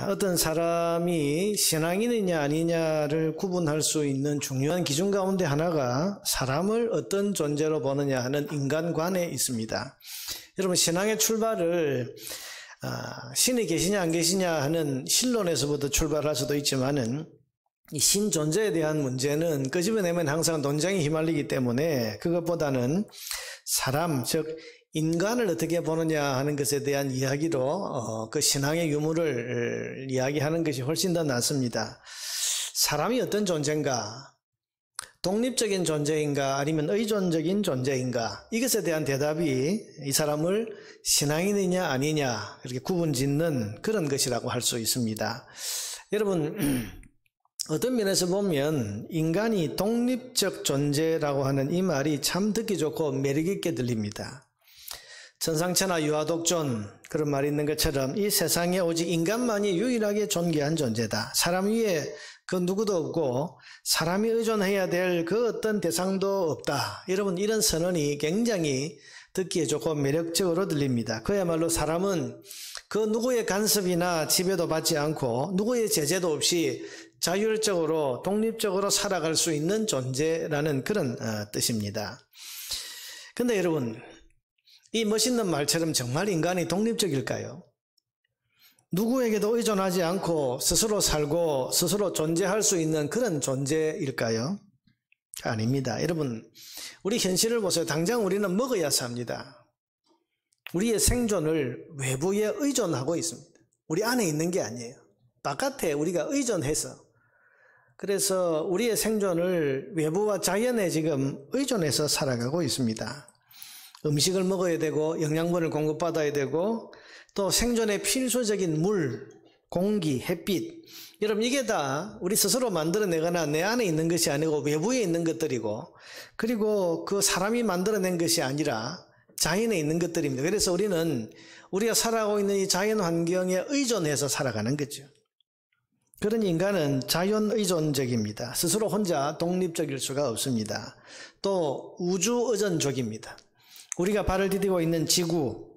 어떤 사람이 신앙인이냐 아니냐를 구분할 수 있는 중요한 기준 가운데 하나가 사람을 어떤 존재로 보느냐 하는 인간관에 있습니다. 여러분, 신앙의 출발을 신이 계시냐 안 계시냐 하는 신론에서부터 출발할 수도 있지만은 이 신 존재에 대한 문제는 끄집어내면 항상 논쟁에 휘말리기 때문에 그것보다는 사람, 즉 인간을 어떻게 보느냐 하는 것에 대한 이야기로 그 신앙의 유무를 이야기하는 것이 훨씬 더 낫습니다. 사람이 어떤 존재인가? 독립적인 존재인가? 아니면 의존적인 존재인가? 이것에 대한 대답이 이 사람을 신앙인이냐 아니냐 이렇게 구분짓는 그런 것이라고 할 수 있습니다. 여러분, 어떤 면에서 보면 인간이 독립적 존재라고 하는 이 말이 참 듣기 좋고 매력있게 들립니다. 천상천하 유아독존 그런 말이 있는 것처럼 이 세상에 오직 인간만이 유일하게 존귀한 존재다. 사람 위에 그 누구도 없고 사람이 의존해야 될 그 어떤 대상도 없다. 여러분, 이런 선언이 굉장히 듣기에 좋고 매력적으로 들립니다. 그야말로 사람은 그 누구의 간섭이나 지배도 받지 않고 누구의 제재도 없이 자율적으로 독립적으로 살아갈 수 있는 존재라는 그런 뜻입니다. 근데 여러분, 이 멋있는 말처럼 정말 인간이 독립적일까요? 누구에게도 의존하지 않고 스스로 살고 스스로 존재할 수 있는 그런 존재일까요? 아닙니다. 여러분, 우리 현실을 보세요. 당장 우리는 먹어야 삽니다. 우리의 생존을 외부에 의존하고 있습니다. 우리 안에 있는 게 아니에요. 바깥에 우리가 의존해서, 그래서 우리의 생존을 외부와 자연에 지금 의존해서 살아가고 있습니다. 음식을 먹어야 되고 영양분을 공급받아야 되고 또 생존에 필수적인 물, 공기, 햇빛, 여러분 이게 다 우리 스스로 만들어내거나 내 안에 있는 것이 아니고 외부에 있는 것들이고, 그리고 그 사람이 만들어낸 것이 아니라 자연에 있는 것들입니다. 그래서 우리는 우리가 살아가고 있는 이 자연 환경에 의존해서 살아가는 거죠. 그런 인간은 자연 의존적입니다. 스스로 혼자 독립적일 수가 없습니다. 또 우주 의존적입니다. 우리가 발을 디디고 있는 지구,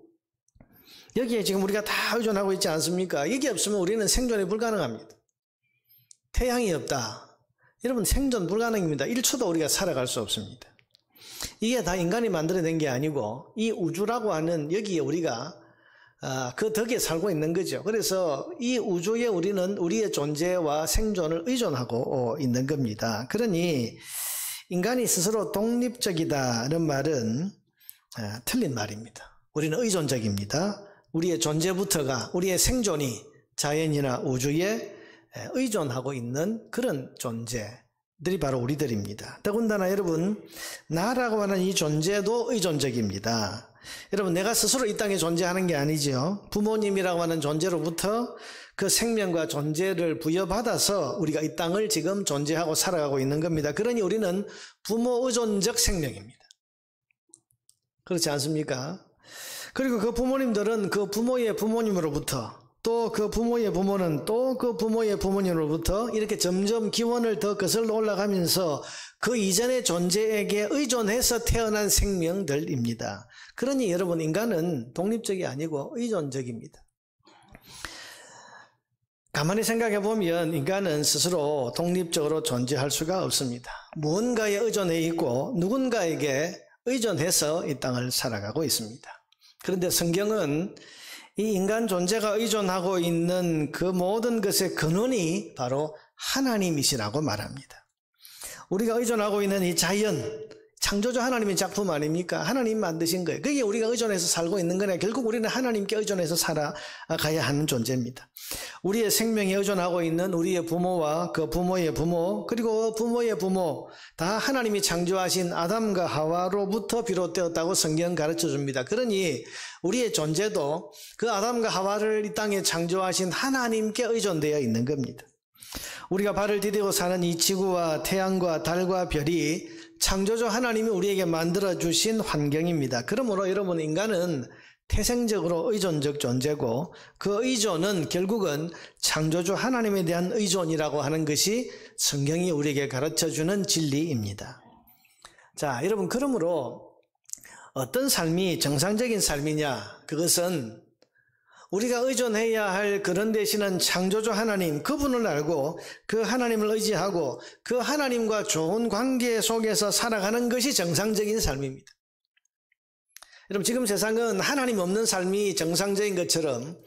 여기에 지금 우리가 다 의존하고 있지 않습니까? 여기 없으면 우리는 생존이 불가능합니다. 태양이 없다. 여러분, 생존 불가능입니다. 1초도 우리가 살아갈 수 없습니다. 이게 다 인간이 만들어낸 게 아니고 이 우주라고 하는 여기에 우리가 그 덕에 살고 있는 거죠. 그래서 이 우주에 우리는 우리의 존재와 생존을 의존하고 있는 겁니다. 그러니 인간이 스스로 독립적이다는 말은 틀린 말입니다. 우리는 의존적입니다. 우리의 존재부터가, 우리의 생존이 자연이나 우주에 의존하고 있는 그런 존재들이 바로 우리들입니다. 더군다나 여러분, 나라고 하는 이 존재도 의존적입니다. 여러분, 내가 스스로 이 땅에 존재하는 게 아니죠. 부모님이라고 하는 존재로부터 그 생명과 존재를 부여받아서 우리가 이 땅을 지금 존재하고 살아가고 있는 겁니다. 그러니 우리는 부모 의존적 생명입니다. 그렇지 않습니까? 그리고 그 부모님들은 그 부모의 부모님으로부터, 또 그 부모의 부모는 또 그 부모의 부모님으로부터 이렇게 점점 기원을 더 거슬러 올라가면서 그 이전의 존재에게 의존해서 태어난 생명들입니다. 그러니 여러분, 인간은 독립적이 아니고 의존적입니다. 가만히 생각해 보면 인간은 스스로 독립적으로 존재할 수가 없습니다. 무언가에 의존해 있고 누군가에게 의존해서 이 땅을 살아가고 있습니다. 그런데 성경은 이 인간 존재가 의존하고 있는 그 모든 것의 근원이 바로 하나님이시라고 말합니다. 우리가 의존하고 있는 이 자연, 창조주 하나님의 작품 아닙니까? 하나님 만드신 거예요. 그게 우리가 의존해서 살고 있는 거냐. 결국 우리는 하나님께 의존해서 살아가야 하는 존재입니다. 우리의 생명에 의존하고 있는 우리의 부모와 그 부모의 부모, 그리고 부모의 부모, 다 하나님이 창조하신 아담과 하와로부터 비롯되었다고 성경 가르쳐 줍니다. 그러니 우리의 존재도 그 아담과 하와를 이 땅에 창조하신 하나님께 의존되어 있는 겁니다. 우리가 발을 디디고 사는 이 지구와 태양과 달과 별이 창조주 하나님이 우리에게 만들어주신 환경입니다. 그러므로 여러분, 인간은 태생적으로 의존적 존재고 그 의존은 결국은 창조주 하나님에 대한 의존이라고 하는 것이 성경이 우리에게 가르쳐주는 진리입니다. 자, 여러분, 그러므로 어떤 삶이 정상적인 삶이냐? 그것은 우리가 의존해야 할 그런 되시는 창조주 하나님, 그분을 알고 그 하나님을 의지하고 그 하나님과 좋은 관계 속에서 살아가는 것이 정상적인 삶입니다. 여러분, 지금 세상은 하나님 없는 삶이 정상적인 것처럼,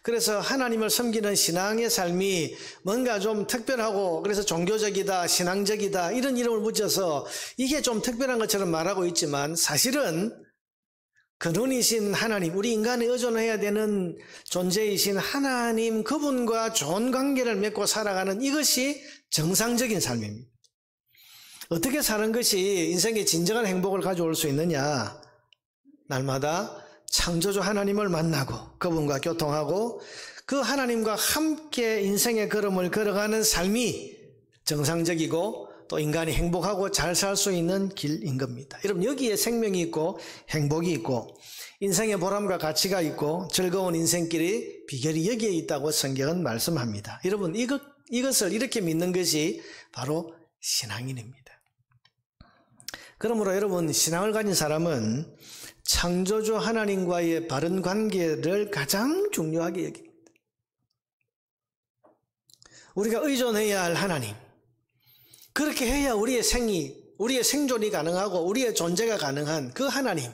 그래서 하나님을 섬기는 신앙의 삶이 뭔가 좀 특별하고 그래서 종교적이다, 신앙적이다 이런 이름을 붙여서 이게 좀 특별한 것처럼 말하고 있지만, 사실은 근원이신 하나님, 우리 인간이 의존해야 되는 존재이신 하나님, 그분과 좋은 관계를 맺고 살아가는 이것이 정상적인 삶입니다. 어떻게 사는 것이 인생의 진정한 행복을 가져올 수 있느냐? 날마다 창조주 하나님을 만나고 그분과 교통하고 그 하나님과 함께 인생의 걸음을 걸어가는 삶이 정상적이고 또 인간이 행복하고 잘 살 수 있는 길인 겁니다. 여러분, 여기에 생명이 있고 행복이 있고 인생의 보람과 가치가 있고 즐거운 인생길이 비결이 여기에 있다고 성경은 말씀합니다. 여러분, 이것을 이렇게 믿는 것이 바로 신앙인입니다. 그러므로 여러분, 신앙을 가진 사람은 창조주 하나님과의 바른 관계를 가장 중요하게 여깁니다. 우리가 의존해야 할 하나님, 그렇게 해야 우리의 생존이 가능하고 우리의 존재가 가능한 그 하나님,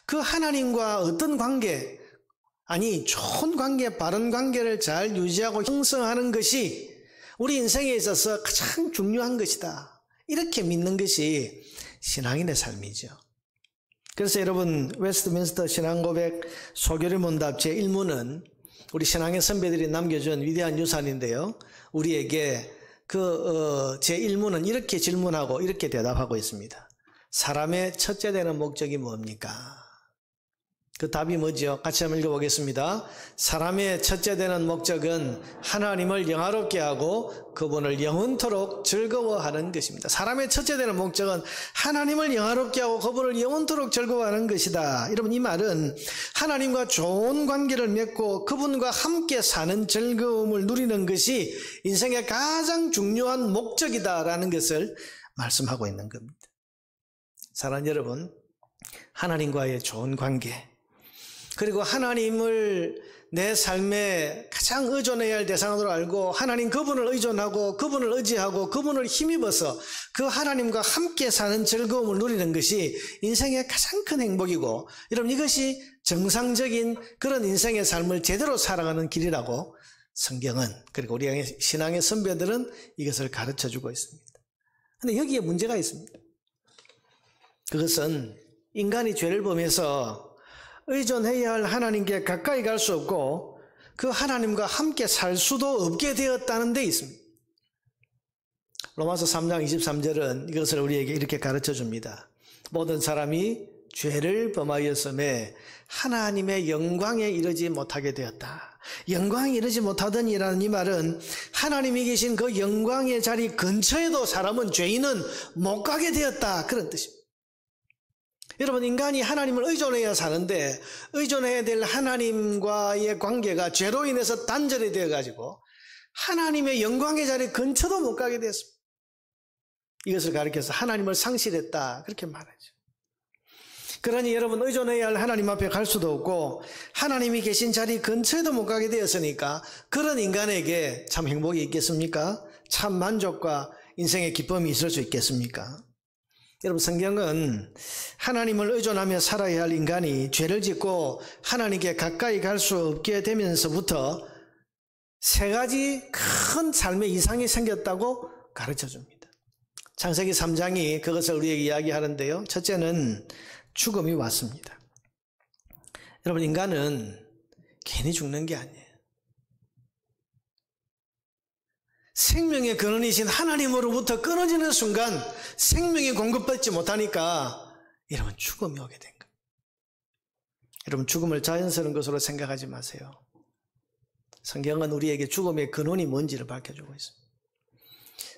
그 하나님과 어떤 관계, 아니 좋은 관계, 바른 관계를 잘 유지하고 형성하는 것이 우리 인생에 있어서 가장 중요한 것이다, 이렇게 믿는 것이 신앙인의 삶이죠. 그래서 여러분, 웨스트민스터 신앙고백 소교리문답 제1문은 우리 신앙의 선배들이 남겨준 위대한 유산인데요, 우리에게 제1문은 이렇게 질문하고 이렇게 대답하고 있습니다. 사람의 첫째 되는 목적이 뭡니까? 그 답이 뭐죠? 같이 한번 읽어보겠습니다. 사람의 첫째 되는 목적은 하나님을 영화롭게 하고 그분을 영원토록 즐거워하는 것입니다. 사람의 첫째 되는 목적은 하나님을 영화롭게 하고 그분을 영원토록 즐거워하는 것이다. 여러분, 이 말은 하나님과 좋은 관계를 맺고 그분과 함께 사는 즐거움을 누리는 것이 인생의 가장 중요한 목적이다라는 것을 말씀하고 있는 겁니다. 사랑하는 여러분, 하나님과의 좋은 관계, 그리고 하나님을 내 삶에 가장 의존해야 할 대상으로 알고 하나님 그분을 의존하고 그분을 의지하고 그분을 힘입어서 그 하나님과 함께 사는 즐거움을 누리는 것이 인생의 가장 큰 행복이고, 여러분, 이것이 정상적인 그런 인생의 삶을 제대로 살아가는 길이라고 성경은, 그리고 우리 신앙의 선배들은 이것을 가르쳐주고 있습니다. 그런데 여기에 문제가 있습니다. 그것은 인간이 죄를 범해서 의존해야 할 하나님께 가까이 갈 수 없고 그 하나님과 함께 살 수도 없게 되었다는 데 있습니다. 로마서 3장 23절은 이것을 우리에게 이렇게 가르쳐 줍니다. 모든 사람이 죄를 범하였음에 하나님의 영광에 이르지 못하게 되었다. 영광에 이르지 못하더니라는 이 말은 하나님이 계신 그 영광의 자리 근처에도 사람은, 죄인은 못 가게 되었다, 그런 뜻입니다. 여러분, 인간이 하나님을 의존해야 사는데 의존해야 될 하나님과의 관계가 죄로 인해서 단절이 되어가지고 하나님의 영광의 자리 근처도 못 가게 됐습니다. 이것을 가리켜서 하나님을 상실했다, 그렇게 말하죠. 그러니 여러분, 의존해야 할 하나님 앞에 갈 수도 없고 하나님이 계신 자리 근처에도 못 가게 되었으니까 그런 인간에게 참 행복이 있겠습니까? 참 만족과 인생의 기쁨이 있을 수 있겠습니까? 여러분, 성경은 하나님을 의존하며 살아야 할 인간이 죄를 짓고 하나님께 가까이 갈 수 없게 되면서부터 세 가지 큰 삶의 이상이 생겼다고 가르쳐줍니다. 창세기 3장이 그것을 우리에게 이야기하는데요, 첫째는 죽음이 왔습니다. 여러분, 인간은 괜히 죽는 게 아니에요. 생명의 근원이신 하나님으로부터 끊어지는 순간 생명이 공급받지 못하니까 여러분, 죽음이 오게 된 거예요. 여러분, 죽음을 자연스러운 것으로 생각하지 마세요. 성경은 우리에게 죽음의 근원이 뭔지를 밝혀주고 있습니다.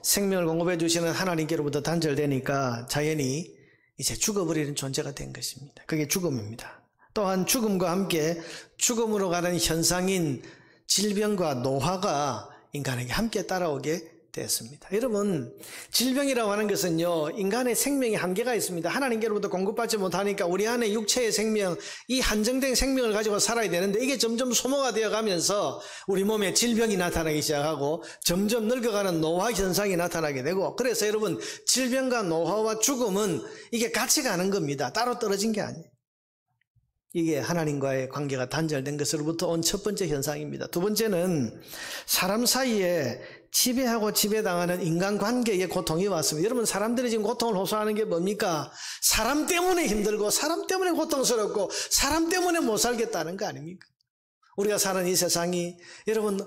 생명을 공급해 주시는 하나님께로부터 단절되니까 자연히 이제 죽어버리는 존재가 된 것입니다. 그게 죽음입니다. 또한 죽음과 함께 죽음으로 가는 현상인 질병과 노화가 인간에게 함께 따라오게 됐습니다. 여러분, 질병이라고 하는 것은요, 인간의 생명에 한계가 있습니다. 하나님께로부터 공급받지 못하니까 우리 안에 육체의 생명, 이 한정된 생명을 가지고 살아야 되는데 이게 점점 소모가 되어 가면서 우리 몸에 질병이 나타나기 시작하고 점점 늙어가는 노화 현상이 나타나게 되고, 그래서 여러분, 질병과 노화와 죽음은 이게 같이 가는 겁니다. 따로 떨어진 게 아니에요. 이게 하나님과의 관계가 단절된 것으로부터 온 첫 번째 현상입니다. 두 번째는 사람 사이에 지배하고 지배당하는 인간관계의 고통이 왔습니다. 여러분, 사람들이 지금 고통을 호소하는 게 뭡니까? 사람 때문에 힘들고 사람 때문에 고통스럽고 사람 때문에 못 살겠다는 거 아닙니까? 우리가 사는 이 세상이 여러분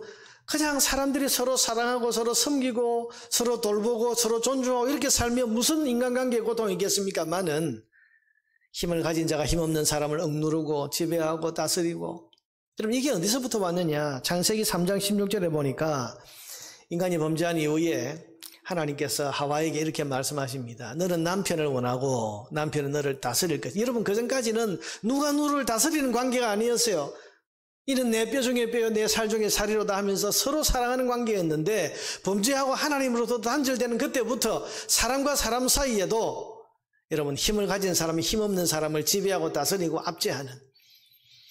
그냥 사람들이 서로 사랑하고 서로 섬기고 서로 돌보고 서로 존중하고 이렇게 살면 무슨 인간관계의 고통이 있겠습니까만은 힘을 가진 자가 힘없는 사람을 억누르고 지배하고 다스리고, 여러분 이게 어디서부터 왔느냐? 창세기 3장 16절에 보니까 인간이 범죄한 이후에 하나님께서 하와에게 이렇게 말씀하십니다. 너는 남편을 원하고 남편은 너를 다스릴 것이다. 여러분, 그전까지는 누가 누구를 다스리는 관계가 아니었어요. 이는 내 뼈 중에 뼈요 내 살 중에 살이로다 하면서 서로 사랑하는 관계였는데, 범죄하고 하나님으로부터 단절되는 그때부터 사람과 사람 사이에도 여러분 힘을 가진 사람이 힘없는 사람을 지배하고 다스리고 압제하는,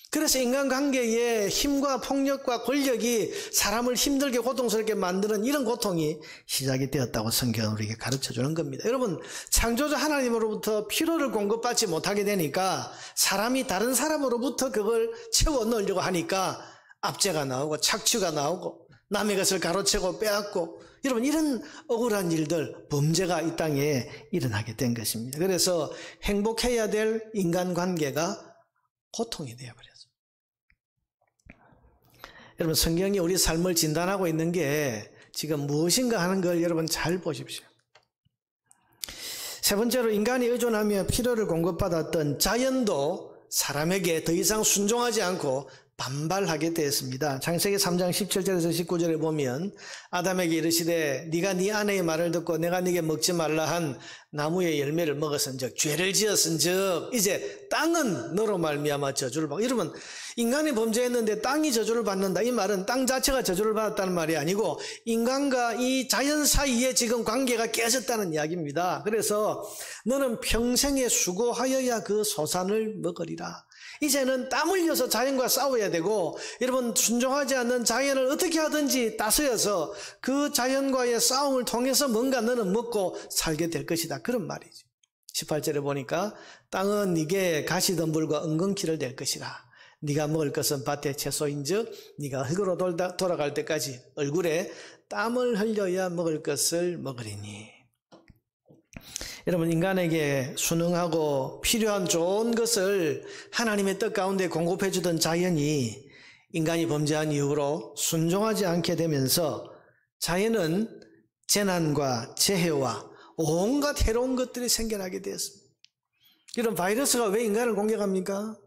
그래서 인간관계에 힘과 폭력과 권력이 사람을 힘들게 고통스럽게 만드는 이런 고통이 시작이 되었다고 성경은 우리에게 가르쳐주는 겁니다. 여러분, 창조주 하나님으로부터 필요를 공급받지 못하게 되니까 사람이 다른 사람으로부터 그걸 채워 넣으려고 하니까 압제가 나오고 착취가 나오고 남의 것을 가로채고 빼앗고, 여러분 이런 억울한 일들, 범죄가 이 땅에 일어나게 된 것입니다. 그래서 행복해야 될 인간관계가 고통이 되어버렸어요. 여러분, 성경이 우리 삶을 진단하고 있는 게 지금 무엇인가 하는 걸 여러분 잘 보십시오. 세 번째로, 인간이 의존하며 필요를 공급받았던 자연도 사람에게 더 이상 순종하지 않고 반발하게 되었습니다. 창세기 3장 17절에서 19절에 보면 아담에게 이르시되 네가 네 아내의 말을 듣고 내가 네게 먹지 말라 한 나무의 열매를 먹었은즉 죄를 지었은즉 이제 땅은 너로 말미암아 저주를 받고. 여러분, 인간이 범죄했는데 땅이 저주를 받는다, 이 말은 땅 자체가 저주를 받았다는 말이 아니고 인간과 이 자연 사이에 지금 관계가 깨졌다는 이야기입니다. 그래서 너는 평생에 수고하여야 그 소산을 먹으리라. 이제는 땀 흘려서 자연과 싸워야 되고, 여러분 순종하지 않는 자연을 어떻게 하든지 다스려서 그 자연과의 싸움을 통해서 뭔가 너는 먹고 살게 될 것이다, 그런 말이죠. 18절에 보니까 땅은 네게 가시덤불과 은근키를 낼 것이라. 네가 먹을 것은 밭의 채소인즉 네가 흙으로 돌아갈 때까지 얼굴에 땀을 흘려야 먹을 것을 먹으리니. 여러분, 인간에게 순응하고 필요한 좋은 것을 하나님의 뜻 가운데 공급해 주던 자연이 인간이 범죄한 이후로 순종하지 않게 되면서 자연은 재난과 재해와 온갖 해로운 것들이 생겨나게 되었습니다. 이런 바이러스가 왜 인간을 공격합니까?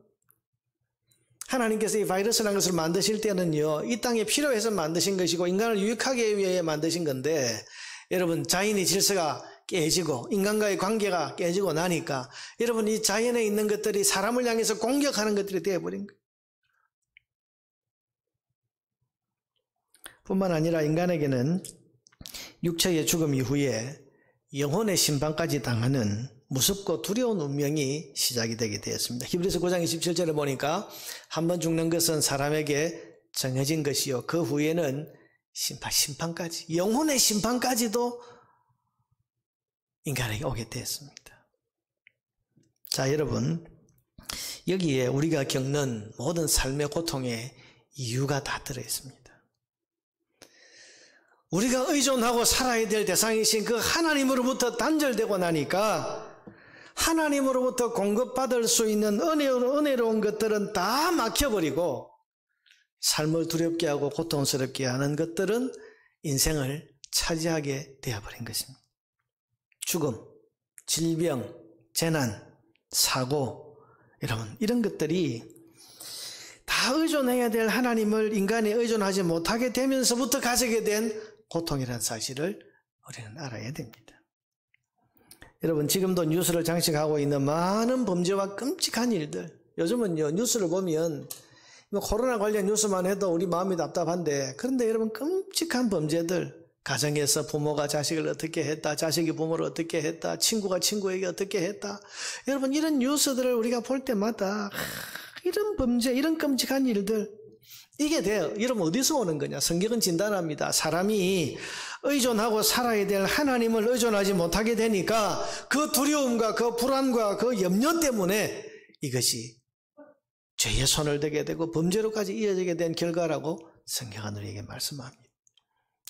하나님께서 이 바이러스라는 것을 만드실 때는요, 이 땅에 필요해서 만드신 것이고 인간을 유익하게 위해 만드신 건데, 여러분 자연의 질서가 깨지고 인간과의 관계가 깨지고 나니까 여러분 이 자연에 있는 것들이 사람을 향해서 공격하는 것들이 되어버린 거예요. 뿐만 아니라 인간에게는 육체의 죽음 이후에 영혼의 심판까지 당하는 무섭고 두려운 운명이 시작이 되게 되었습니다. 히브리서 9장 27절에 보니까 한번 죽는 것은 사람에게 정해진 것이요 그 후에는 심판까지, 영혼의 심판까지도 인간에게 오게 되었습니다. 자, 여러분, 여기에 우리가 겪는 모든 삶의 고통에 이유가 다 들어있습니다. 우리가 의존하고 살아야 될 대상이신 그 하나님으로부터 단절되고 나니까 하나님으로부터 공급받을 수 있는 은혜로운 것들은 다 막혀버리고 삶을 두렵게 하고 고통스럽게 하는 것들은 인생을 차지하게 되어버린 것입니다. 죽음, 질병, 재난, 사고, 여러분 이런 것들이 다 의존해야 될 하나님을 인간이 의존하지 못하게 되면서부터 가지게 된 고통이라는 사실을 우리는 알아야 됩니다. 여러분, 지금도 뉴스를 장식하고 있는 많은 범죄와 끔찍한 일들, 요즘은요 뉴스를 보면 코로나 관련 뉴스만 해도 우리 마음이 답답한데, 그런데 여러분 끔찍한 범죄들, 가정에서 부모가 자식을 어떻게 했다, 자식이 부모를 어떻게 했다, 친구가 친구에게 어떻게 했다. 여러분, 이런 뉴스들을 우리가 볼 때마다 이런 범죄, 이런 끔찍한 일들, 이게 돼요. 여러분, 어디서 오는 거냐? 성경은 진단합니다. 사람이 의존하고 살아야 될 하나님을 의존하지 못하게 되니까 그 두려움과 그 불안과 그 염려 때문에 이것이 죄의 손을 대게 되고 범죄로까지 이어지게 된 결과라고 성경은 우리에게 말씀합니다.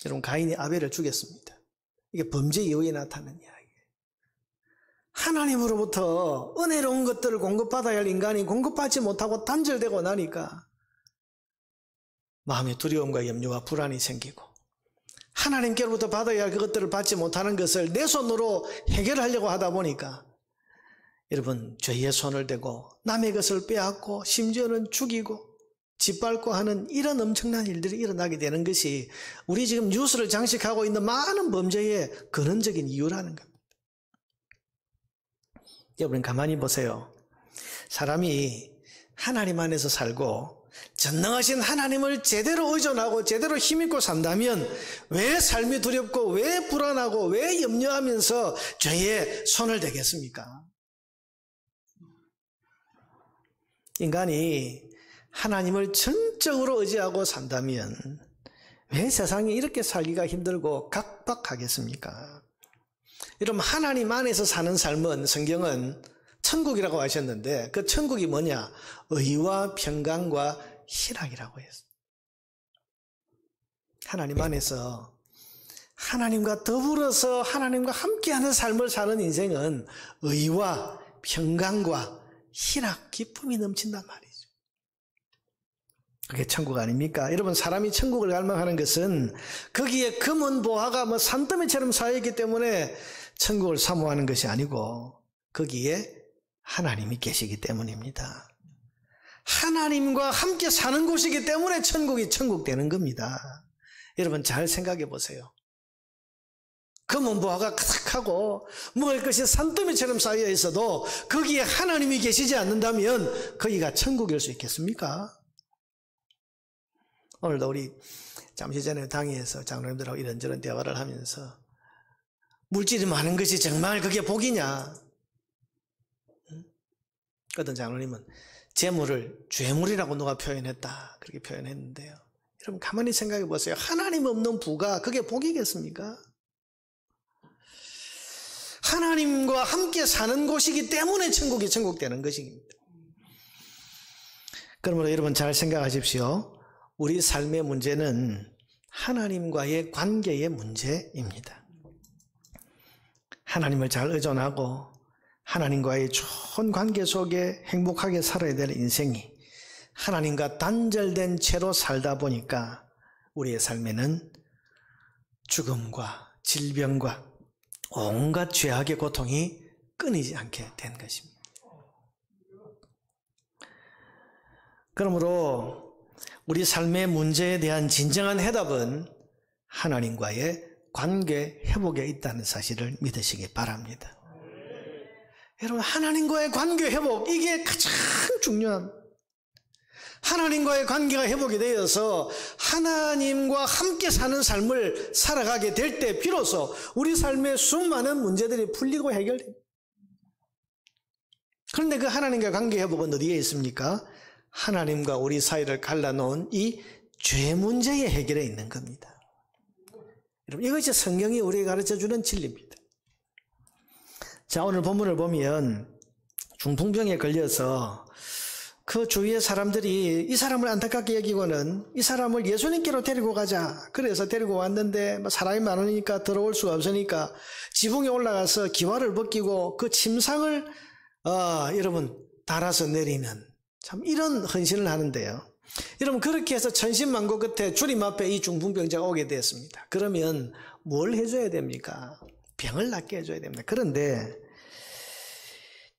여러분, 가인이 아벨을 죽였습니다. 이게 범죄 이후에 나타나는 이야기예요. 하나님으로부터 은혜로운 것들을 공급받아야 할 인간이 공급받지 못하고 단절되고 나니까 마음의 두려움과 염려와 불안이 생기고 하나님께로부터 받아야 할 그것들을 받지 못하는 것을 내 손으로 해결하려고 하다 보니까 여러분, 죄의 손을 대고 남의 것을 빼앗고 심지어는 죽이고 짓밟고 하는 이런 엄청난 일들이 일어나게 되는 것이 우리 지금 뉴스를 장식하고 있는 많은 범죄의 근원적인 이유라는 겁니다. 여러분, 가만히 보세요. 사람이 하나님 안에서 살고 전능하신 하나님을 제대로 의존하고 제대로 힘입고 산다면 왜 삶이 두렵고 왜 불안하고 왜 염려하면서 죄에 손을 대겠습니까? 인간이 하나님을 전적으로 의지하고 산다면 왜 세상에 이렇게 살기가 힘들고 각박하겠습니까? 여러분, 하나님 안에서 사는 삶은 성경은 천국이라고 하셨는데 그 천국이 뭐냐? 의와 평강과 희락이라고 했어요. 하나님 안에서 하나님과 더불어서 하나님과 함께하는 삶을 사는 인생은 의와 평강과 희락, 기쁨이 넘친단 말이에요. 그게 천국 아닙니까? 여러분, 사람이 천국을 갈망하는 것은 거기에 금은 보화가 산더미처럼 쌓여있기 때문에 천국을 사모하는 것이 아니고 거기에 하나님이 계시기 때문입니다. 하나님과 함께 사는 곳이기 때문에 천국이 천국 되는 겁니다. 여러분, 잘 생각해 보세요. 금은 보화가 가득하고 먹을 것이 산더미처럼 쌓여 있어도 거기에 하나님이 계시지 않는다면 거기가 천국일 수 있겠습니까? 오늘도 우리 잠시 전에 당회에서 장로님들하고 이런저런 대화를 하면서 물질이 많은 것이 정말 그게 복이냐? 어떤 장로님은 재물을 죄물이라고 누가 표현했다 그렇게 표현했는데요. 여러분, 가만히 생각해 보세요. 하나님 없는 부가 그게 복이겠습니까? 하나님과 함께 사는 곳이기 때문에 천국이 천국 되는 것입니다. 그러므로 여러분, 잘 생각하십시오. 우리 삶의 문제는 하나님과의 관계의 문제입니다. 하나님을 잘 의존하고 하나님과의 좋은 관계 속에 행복하게 살아야 될 인생이 하나님과 단절된 채로 살다 보니까 우리의 삶에는 죽음과 질병과 온갖 죄악의 고통이 끊이지 않게 된 것입니다. 그러므로 우리 삶의 문제에 대한 진정한 해답은 하나님과의 관계 회복에 있다는 사실을 믿으시기 바랍니다. 여러분, 하나님과의 관계 회복, 이게 가장 중요한, 하나님과의 관계가 회복이 되어서 하나님과 함께 사는 삶을 살아가게 될 때 비로소 우리 삶의 수많은 문제들이 풀리고 해결됩니다. 그런데 그 하나님과의 관계 회복은 어디에 있습니까? 하나님과 우리 사이를 갈라놓은 이 죄 문제의 해결에 있는 겁니다. 여러분, 이것이 성경이 우리에게 가르쳐주는 진리입니다. 자, 오늘 본문을 보면 중풍병에 걸려서 그 주위의 사람들이 이 사람을 안타깝게 여기고는 이 사람을 예수님께로 데리고 가자. 그래서 데리고 왔는데 사람이 많으니까 들어올 수가 없으니까 지붕에 올라가서 기와를 벗기고 그 침상을 여러분 달아서 내리는 참 이런 헌신을 하는데요. 여러분, 그렇게 해서 천신만고 끝에 주님 앞에 이 중풍병자가 오게 되었습니다. 그러면 뭘 해줘야 됩니까? 병을 낫게 해줘야 됩니다. 그런데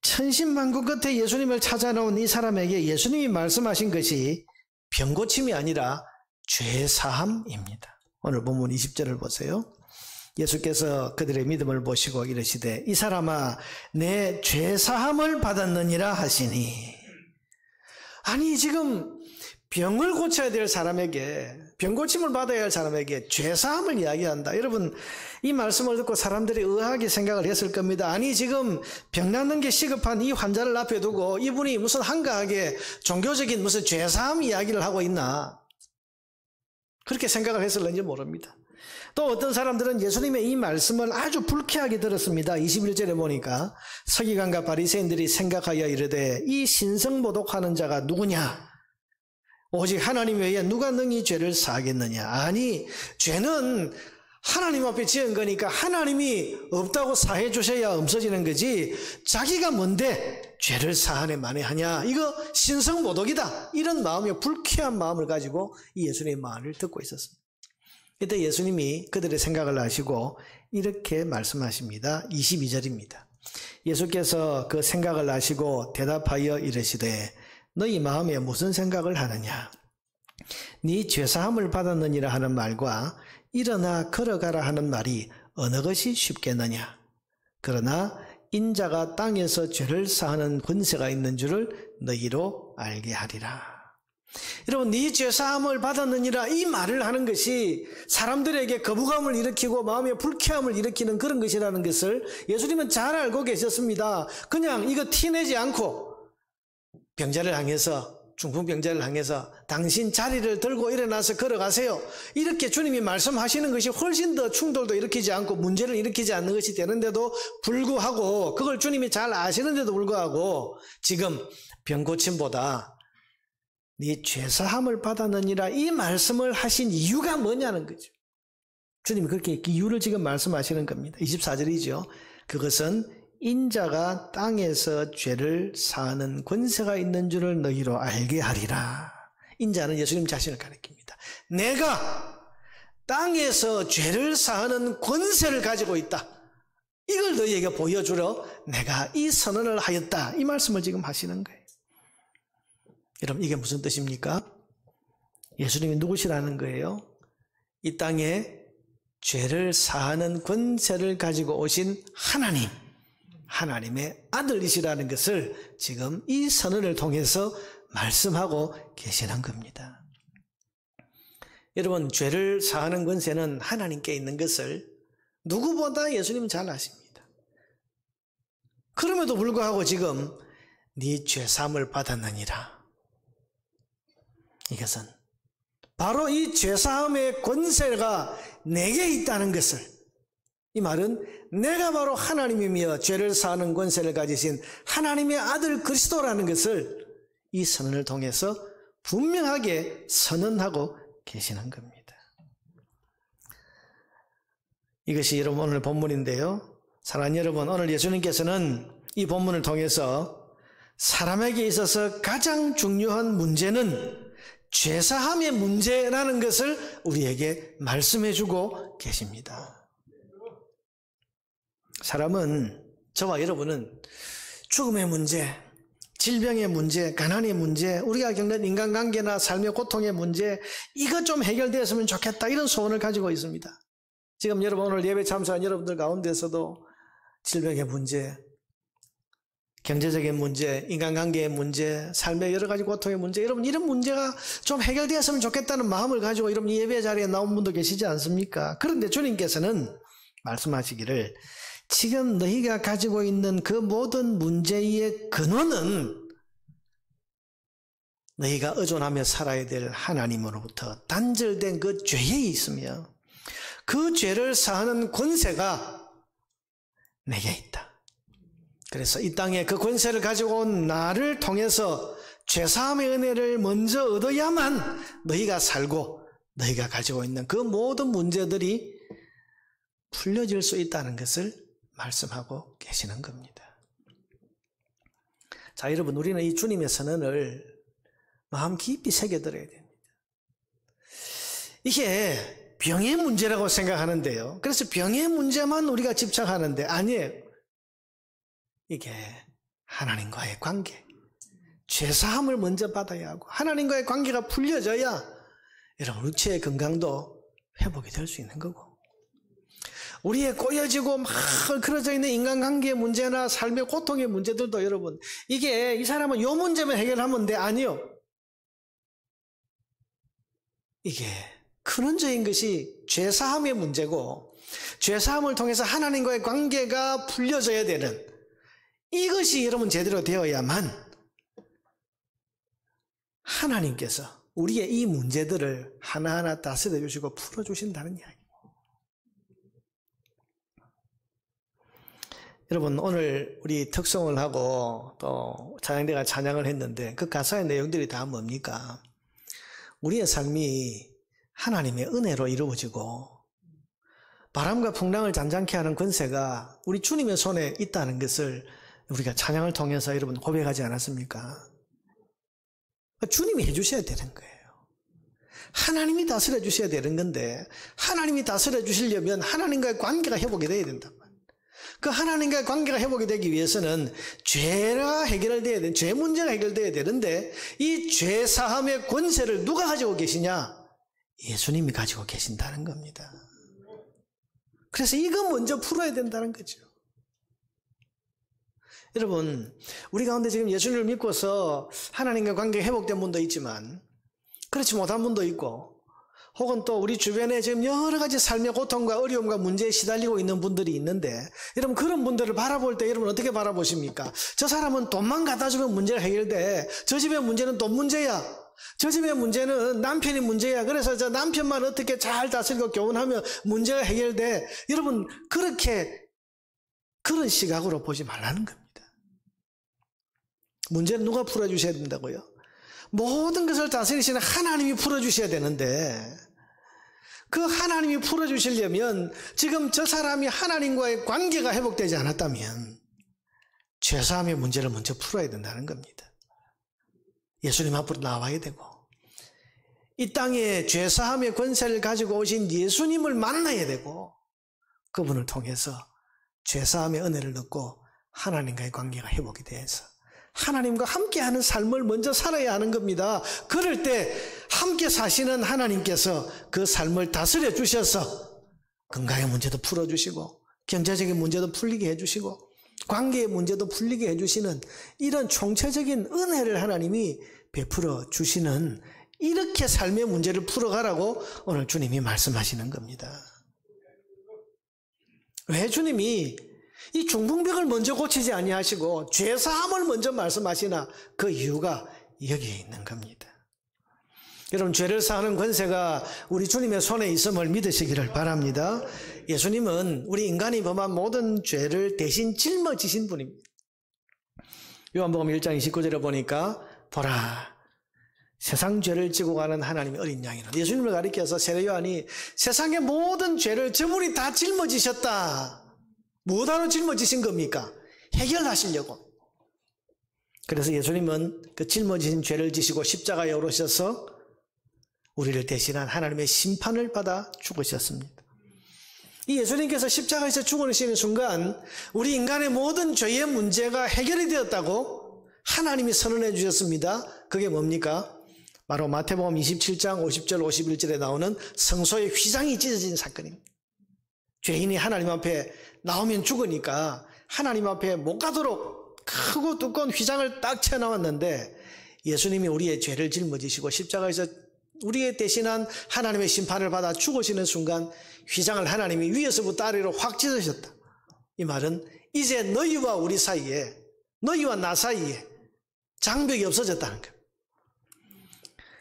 천신만고 끝에 예수님을 찾아놓은 이 사람에게 예수님이 말씀하신 것이 병고침이 아니라 죄사함입니다. 오늘 본문 20절을 보세요. 예수께서 그들의 믿음을 보시고 이르시되 이 사람아 내 죄사함을 받았느니라 하시니. 아니, 지금 병을 고쳐야 될 사람에게, 병고침을 받아야 할 사람에게 죄사함을 이야기한다. 여러분, 이 말씀을 듣고 사람들이 의아하게 생각을 했을 겁니다. 아니, 지금 병 낫는 게 시급한 이 환자를 앞에 두고 이분이 무슨 한가하게 종교적인 무슨 죄사함 이야기를 하고 있나, 그렇게 생각을 했을는지 모릅니다. 또 어떤 사람들은 예수님의 이 말씀을 아주 불쾌하게 들었습니다. 21절에 보니까 서기관과 바리새인들이 생각하여 이르되 이 신성모독하는 자가 누구냐? 오직 하나님 외에 누가 능히 죄를 사하겠느냐? 아니, 죄는 하나님 앞에 지은 거니까 하나님이 없다고 사해 주셔야 없어지는 거지, 자기가 뭔데 죄를 사하네 만회하냐? 이거 신성모독이다. 이런 마음이, 불쾌한 마음을 가지고 이 예수님의 말을 듣고 있었습니다. 이때 예수님이 그들의 생각을 아시고 이렇게 말씀하십니다. 22절입니다. 예수께서 그 생각을 아시고 대답하여 이르시되 너희 마음에 무슨 생각을 하느냐? 네 죄사함을 받았느니라 하는 말과 일어나 걸어가라 하는 말이 어느 것이 쉽겠느냐? 그러나 인자가 땅에서 죄를 사하는 권세가 있는 줄을 너희로 알게 하리라. 여러분, 네 죄사함을 받았느니라 이 말을 하는 것이 사람들에게 거부감을 일으키고 마음에 불쾌함을 일으키는 그런 것이라는 것을 예수님은 잘 알고 계셨습니다. 그냥 이거 티내지 않고 병자를 향해서, 중풍병자를 향해서 당신 자리를 들고 일어나서 걸어가세요, 이렇게 주님이 말씀하시는 것이 훨씬 더 충돌도 일으키지 않고 문제를 일으키지 않는 것이 되는데도 불구하고, 그걸 주님이 잘 아시는데도 불구하고 지금 병고침보다 네 죄사함을 받았느니라 이 말씀을 하신 이유가 뭐냐는 거죠. 주님이 그렇게 이유를 지금 말씀하시는 겁니다. 24절이죠. 그것은 인자가 땅에서 죄를 사하는 권세가 있는 줄을 너희로 알게 하리라. 인자는 예수님 자신을 가리킵니다. 내가 땅에서 죄를 사하는 권세를 가지고 있다. 이걸 너희에게 보여주러 내가 이 선언을 하였다. 이 말씀을 지금 하시는 거예요. 여러분, 이게 무슨 뜻입니까? 예수님이 누구시라는 거예요? 이 땅에 죄를 사하는 권세를 가지고 오신 하나님, 하나님의 아들이시라는 것을 지금 이 선언을 통해서 말씀하고 계시는 겁니다. 여러분, 죄를 사하는 권세는 하나님께 있는 것을 누구보다 예수님은 잘 아십니다. 그럼에도 불구하고 지금 네 죄사함을 받았느니라, 이것은 바로 이 죄사함의 권세가 내게 있다는 것을, 이 말은 내가 바로 하나님이며 죄를 사하는 권세를 가지신 하나님의 아들 그리스도라는 것을 이 선언을 통해서 분명하게 선언하고 계시는 겁니다. 이것이 여러분 오늘 본문인데요. 사랑하는 여러분, 오늘 예수님께서는 이 본문을 통해서 사람에게 있어서 가장 중요한 문제는 죄사함의 문제라는 것을 우리에게 말씀해 주고 계십니다. 사람은, 저와 여러분은 죽음의 문제, 질병의 문제, 가난의 문제, 우리가 겪는 인간관계나 삶의 고통의 문제, 이것 좀 해결되었으면 좋겠다, 이런 소원을 가지고 있습니다. 지금 여러분 오늘 예배 참석한 여러분들 가운데서도 질병의 문제, 경제적인 문제, 인간관계의 문제, 삶의 여러 가지 고통의 문제, 여러분 이런 문제가 좀 해결되었으면 좋겠다는 마음을 가지고 여러분 예배 자리에 나온 분도 계시지 않습니까? 그런데 주님께서는 말씀하시기를 지금 너희가 가지고 있는 그 모든 문제의 근원은 너희가 의존하며 살아야 될 하나님으로부터 단절된 그 죄에 있으며 그 죄를 사하는 권세가 내게 있다. 그래서 이 땅에 그 권세를 가지고 온 나를 통해서 죄사함의 은혜를 먼저 얻어야만 너희가 살고 너희가 가지고 있는 그 모든 문제들이 풀려질 수 있다는 것을 말씀하고 계시는 겁니다. 자, 여러분, 우리는 이 주님의 선언을 마음 깊이 새겨들어야 됩니다. 이게 병의 문제라고 생각하는데요. 그래서 병의 문제만 우리가 집착하는데 아니에요. 이게 하나님과의 관계, 죄사함을 먼저 받아야 하고 하나님과의 관계가 풀려져야 여러분 육체의 건강도 회복이 될 수 있는 거고, 우리의 꼬여지고 막 그려져 있는 인간관계의 문제나 삶의 고통의 문제들도 여러분, 이게 이 사람은 요 문제만 해결하면 돼, 아니요. 이게 근원적인 것이 죄사함의 문제고, 죄사함을 통해서 하나님과의 관계가 풀려져야 되는, 이것이 여러분 제대로 되어야만 하나님께서 우리의 이 문제들을 하나하나 다스려 주시고 풀어 주신다는 이야기. 여러분, 오늘 우리 특송을 하고 또 찬양대가 찬양을 했는데 그 가사의 내용들이 다 뭡니까? 우리의 삶이 하나님의 은혜로 이루어지고 바람과 풍랑을 잔잔케 하는 권세가 우리 주님의 손에 있다는 것을 우리가 찬양을 통해서 여러분 고백하지 않았습니까? 주님이 해주셔야 되는 거예요. 하나님이 다스려 주셔야 되는 건데, 하나님이 다스려 주시려면 하나님과의 관계가 회복이 돼야 된단 말이에요. 그 하나님과의 관계가 회복이 되기 위해서는 죄가 해결돼야 돼, 죄 문제가 해결돼야 되는데, 이 죄 사함의 권세를 누가 가지고 계시냐? 예수님이 가지고 계신다는 겁니다. 그래서 이거 먼저 풀어야 된다는 거죠. 여러분, 우리 가운데 지금 예수님을 믿고서 하나님과 관계 회복된 분도 있지만 그렇지 못한 분도 있고, 혹은 또 우리 주변에 지금 여러 가지 삶의 고통과 어려움과 문제에 시달리고 있는 분들이 있는데, 여러분 그런 분들을 바라볼 때 여러분 어떻게 바라보십니까? 저 사람은 돈만 갖다 주면 문제가 해결돼. 저 집의 문제는 돈 문제야. 저 집의 문제는 남편이 문제야. 그래서 저 남편만 어떻게 잘 다스리고 교훈하면 문제가 해결돼. 여러분 그런 시각으로 보지 말라는 겁니다. 문제는 누가 풀어주셔야 된다고요? 모든 것을 다스리시는 하나님이 풀어주셔야 되는데, 그 하나님이 풀어주시려면 지금 저 사람이 하나님과의 관계가 회복되지 않았다면 죄사함의 문제를 먼저 풀어야 된다는 겁니다. 예수님 앞으로 나와야 되고, 이 땅에 죄사함의 권세를 가지고 오신 예수님을 만나야 되고, 그분을 통해서 죄사함의 은혜를 얻고 하나님과의 관계가 회복이 돼서 하나님과 함께하는 삶을 먼저 살아야 하는 겁니다. 그럴 때 함께 사시는 하나님께서 그 삶을 다스려 주셔서 건강의 문제도 풀어주시고 경제적인 문제도 풀리게 해주시고 관계의 문제도 풀리게 해주시는 이런 총체적인 은혜를 하나님이 베풀어 주시는, 이렇게 삶의 문제를 풀어가라고 오늘 주님이 말씀하시는 겁니다. 왜 주님이 이 중풍병을 먼저 고치지 아니하시고 죄사함을 먼저 말씀하시나? 그 이유가 여기에 있는 겁니다. 여러분, 죄를 사하는 권세가 우리 주님의 손에 있음을 믿으시기를 바랍니다. 예수님은 우리 인간이 범한 모든 죄를 대신 짊어지신 분입니다. 요한복음 1장 29절에 보니까 보라, 세상 죄를 지고 가는 하나님의 어린 양이라. 예수님을 가리켜서 세례요한이 세상의 모든 죄를 저분이 다 짊어지셨다. 뭐하러 짊어지신 겁니까? 해결하시려고. 그래서 예수님은 그 짊어지신 죄를 지시고 십자가에 오르셔서 우리를 대신한 하나님의 심판을 받아 죽으셨습니다. 이 예수님께서 십자가에서 죽으시는 순간 우리 인간의 모든 죄의 문제가 해결이 되었다고 하나님이 선언해 주셨습니다. 그게 뭡니까? 바로 마태복음 27장 50절 51절에 나오는 성소의 휘장이 찢어진 사건입니다. 죄인이 하나님 앞에 나오면 죽으니까 하나님 앞에 못 가도록 크고 두꺼운 휘장을 딱 쳐나왔는데, 예수님이 우리의 죄를 짊어지시고 십자가에서 우리의 대신한 하나님의 심판을 받아 죽으시는 순간 휘장을 하나님이 위에서부터 아래로 확 찢으셨다. 이 말은 이제 너희와 우리 사이에, 너희와 나 사이에 장벽이 없어졌다는 거예요.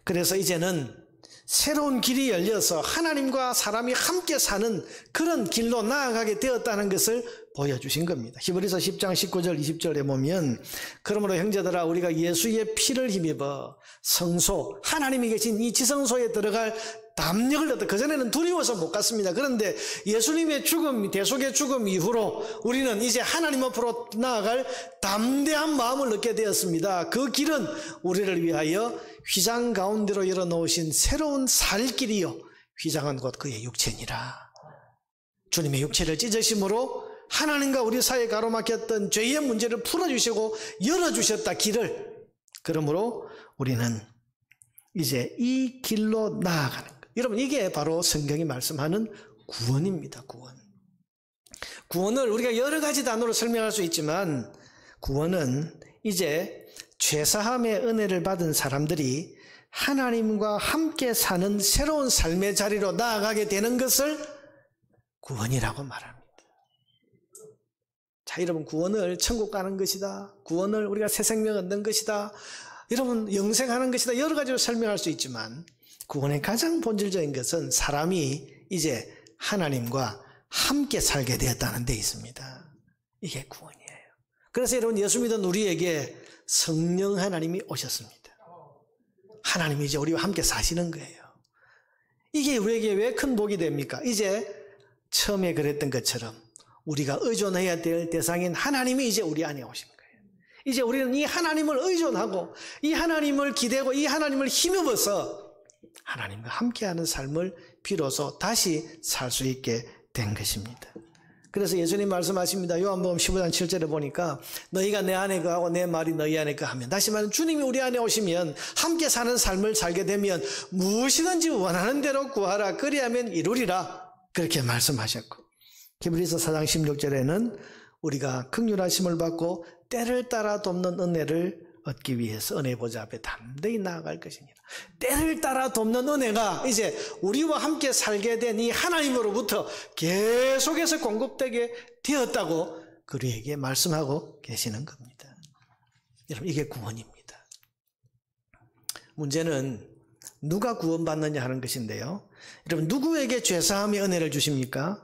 그래서 이제는 새로운 길이 열려서 하나님과 사람이 함께 사는 그런 길로 나아가게 되었다는 것을 보여주신 겁니다. 히브리서 10장 19절 20절에 보면, 그러므로 형제들아 우리가 예수의 피를 힘입어 성소, 하나님이 계신 이 지성소에 들어갈 담력을 얻어. 그전에는 두려워서 못 갔습니다. 그런데 예수님의 죽음, 대속의 죽음 이후로 우리는 이제 하나님 앞으로 나아갈 담대한 마음을 얻게 되었습니다. 그 길은 우리를 위하여 휘장 가운데로 열어놓으신 새로운 살 길이요, 휘장은 곧 그의 육체니라. 주님의 육체를 찢으심으로 하나님과 우리 사이에 가로막혔던 죄의 문제를 풀어주시고 열어주셨다, 길을. 그러므로 우리는 이제 이 길로 나아가는 것. 여러분, 이게 바로 성경이 말씀하는 구원입니다. 구원. 구원을 우리가 여러 가지 단어로 설명할 수 있지만, 구원은 이제 죄사함의 은혜를 받은 사람들이 하나님과 함께 사는 새로운 삶의 자리로 나아가게 되는 것을 구원이라고 말합니다. 자, 여러분, 구원을 천국 가는 것이다, 구원을 우리가 새 생명 얻는 것이다, 여러분 영생하는 것이다, 여러 가지로 설명할 수 있지만 구원의 가장 본질적인 것은 사람이 이제 하나님과 함께 살게 되었다는 데 있습니다. 이게 구원이에요. 그래서 여러분, 예수 믿은 우리에게 성령 하나님이 오셨습니다. 하나님이 이제 우리와 함께 사시는 거예요. 이게 우리에게 왜 큰 복이 됩니까? 이제 처음에 그랬던 것처럼 우리가 의존해야 될 대상인 하나님이 이제 우리 안에 오신 거예요. 이제 우리는 이 하나님을 의존하고 이 하나님을 기대고 이 하나님을 힘입어서 하나님과 함께하는 삶을 비로소 다시 살 수 있게 된 것입니다. 그래서 예수님 말씀하십니다. 요한복음 15장 7절에 보니까 너희가 내 안에 거하고 내 말이 너희 안에 거하면, 다시 말하면 주님이 우리 안에 오시면 함께 사는 삶을 살게 되면 무엇이든지 원하는 대로 구하라 그리하면 이루리라, 그렇게 말씀하셨고, 히브리서 4장 16절에는 우리가 긍휼하심을 받고 때를 따라 돕는 은혜를 얻기 위해서 은혜 보좌 앞에 담대히 나아갈 것이니라. 때를 따라 돕는 은혜가 이제 우리와 함께 살게 된 이 하나님으로부터 계속해서 공급되게 되었다고 그리에게 말씀하고 계시는 겁니다. 여러분, 이게 구원입니다. 문제는 누가 구원받느냐 하는 것인데요. 여러분, 누구에게 죄사함의 은혜를 주십니까?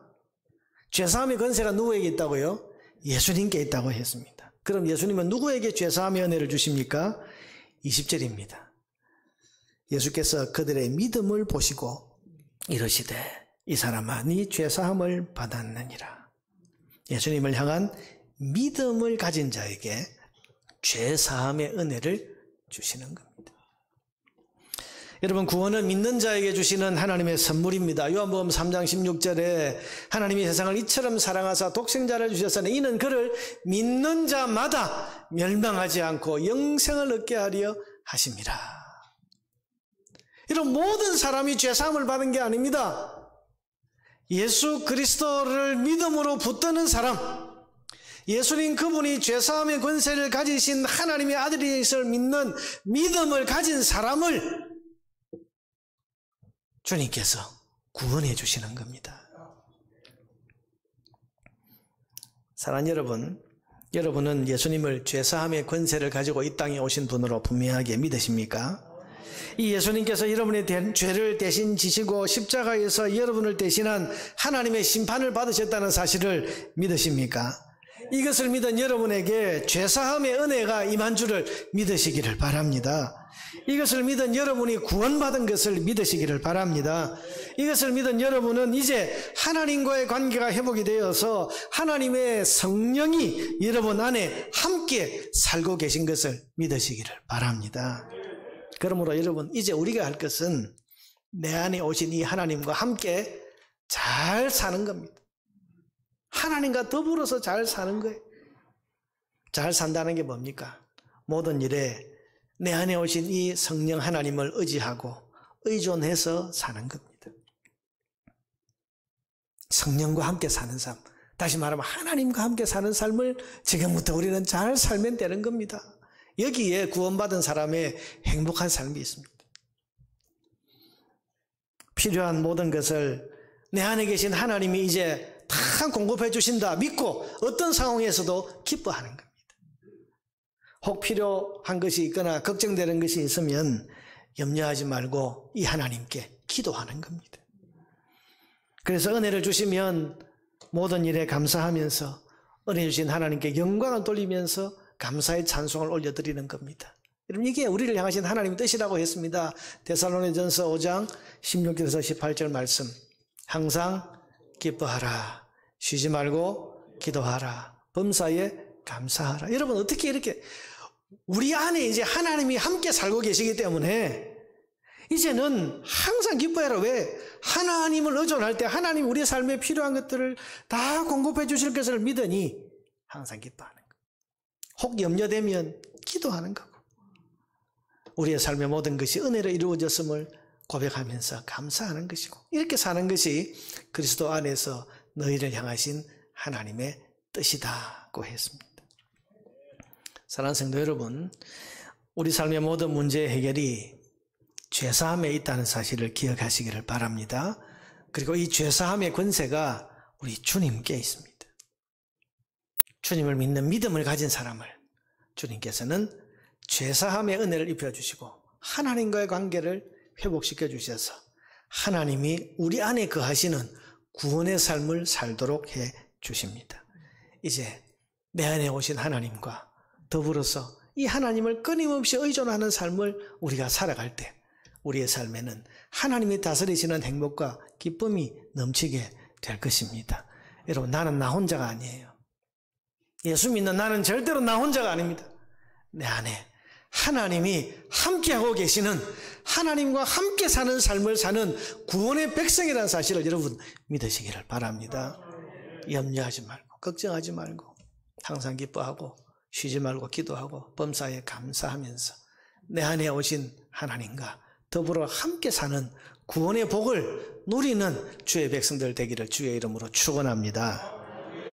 죄사함의 권세가 누구에게 있다고요? 예수님께 있다고 했습니다. 그럼 예수님은 누구에게 죄사함의 은혜를 주십니까? 20절입니다. 예수께서 그들의 믿음을 보시고 이르시되 이 사람아 네 죄사함을 받았느니라. 예수님을 향한 믿음을 가진 자에게 죄사함의 은혜를 주시는 겁니다. 여러분, 구원은 믿는 자에게 주시는 하나님의 선물입니다. 요한복음 3장 16절에 하나님이 세상을 이처럼 사랑하사 독생자를 주셨으니 이는 그를 믿는 자마다 멸망하지 않고 영생을 얻게 하려 하심이라. 이런 모든 사람이 죄사함을 받은 게 아닙니다. 예수 그리스도를 믿음으로 붙드는 사람, 예수님 그분이 죄사함의 권세를 가지신 하나님의 아들이심을 믿는 믿음을 가진 사람을 주님께서 구원해 주시는 겁니다. 사랑하는 여러분, 여러분은 예수님을 죄사함의 권세를 가지고 이 땅에 오신 분으로 분명하게 믿으십니까? 이 예수님께서 여러분의 죄를 대신 지시고 십자가에서 여러분을 대신한 하나님의 심판을 받으셨다는 사실을 믿으십니까? 이것을 믿은 여러분에게 죄사함의 은혜가 임한 줄을 믿으시기를 바랍니다. 이것을 믿은 여러분이 구원받은 것을 믿으시기를 바랍니다. 이것을 믿은 여러분은 이제 하나님과의 관계가 회복이 되어서 하나님의 성령이 여러분 안에 함께 살고 계신 것을 믿으시기를 바랍니다. 그러므로 여러분, 이제 우리가 할 것은 내 안에 오신 이 하나님과 함께 잘 사는 겁니다. 하나님과 더불어서 잘 사는 거예요. 잘 산다는 게 뭡니까? 모든 일에 내 안에 오신 이 성령 하나님을 의지하고 의존해서 사는 겁니다. 성령과 함께 사는 삶, 다시 말하면 하나님과 함께 사는 삶을 지금부터 우리는 잘 살면 되는 겁니다. 여기에 구원받은 사람의 행복한 삶이 있습니다. 필요한 모든 것을 내 안에 계신 하나님이 이제 다 공급해 주신다 믿고 어떤 상황에서도 기뻐하는 겁니다. 혹 필요한 것이 있거나 걱정되는 것이 있으면 염려하지 말고 이 하나님께 기도하는 겁니다. 그래서 은혜를 주시면 모든 일에 감사하면서 은혜 주신 하나님께 영광을 돌리면서 감사의 찬송을 올려드리는 겁니다. 여러분, 이게 우리를 향하신 하나님의 뜻이라고 했습니다. 데살로니전서 5장 16절에서 18절 말씀. 항상 기뻐하라. 쉬지 말고 기도하라. 범사에 감사하라. 여러분, 어떻게 이렇게 우리 안에 이제 하나님이 함께 살고 계시기 때문에 이제는 항상 기뻐해라. 왜? 하나님을 의존할 때 하나님 우리 삶에 필요한 것들을 다 공급해 주실 것을 믿으니 항상 기뻐하는 거예요. 혹 염려되면 기도하는 거고, 우리의 삶의 모든 것이 은혜로 이루어졌음을 고백하면서 감사하는 것이고, 이렇게 사는 것이 그리스도 안에서 너희를 향하신 하나님의 뜻이다고 했습니다. 사랑하는 성도 여러분, 우리 삶의 모든 문제의 해결이 죄사함에 있다는 사실을 기억하시기를 바랍니다. 그리고 이 죄사함의 권세가 우리 주님께 있습니다. 주님을 믿는 믿음을 가진 사람을 주님께서는 죄사함의 은혜를 입혀주시고 하나님과의 관계를 회복시켜 주셔서 하나님이 우리 안에 거하시는 구원의 삶을 살도록 해 주십니다. 이제 내 안에 오신 하나님과 더불어서 이 하나님을 끊임없이 의존하는 삶을 우리가 살아갈 때 우리의 삶에는 하나님이 다스리시는 행복과 기쁨이 넘치게 될 것입니다. 여러분, 나는 나 혼자가 아니에요. 예수 믿는 나는 절대로 나 혼자가 아닙니다. 내 안에 하나님이 함께하고 계시는, 하나님과 함께 사는 삶을 사는 구원의 백성이라는 사실을 여러분 믿으시기를 바랍니다. 염려하지 말고 걱정하지 말고 항상 기뻐하고 쉬지 말고 기도하고 범사에 감사하면서 내 안에 오신 하나님과 더불어 함께 사는 구원의 복을 누리는 주의 백성들 되기를 주의 이름으로 축원합니다.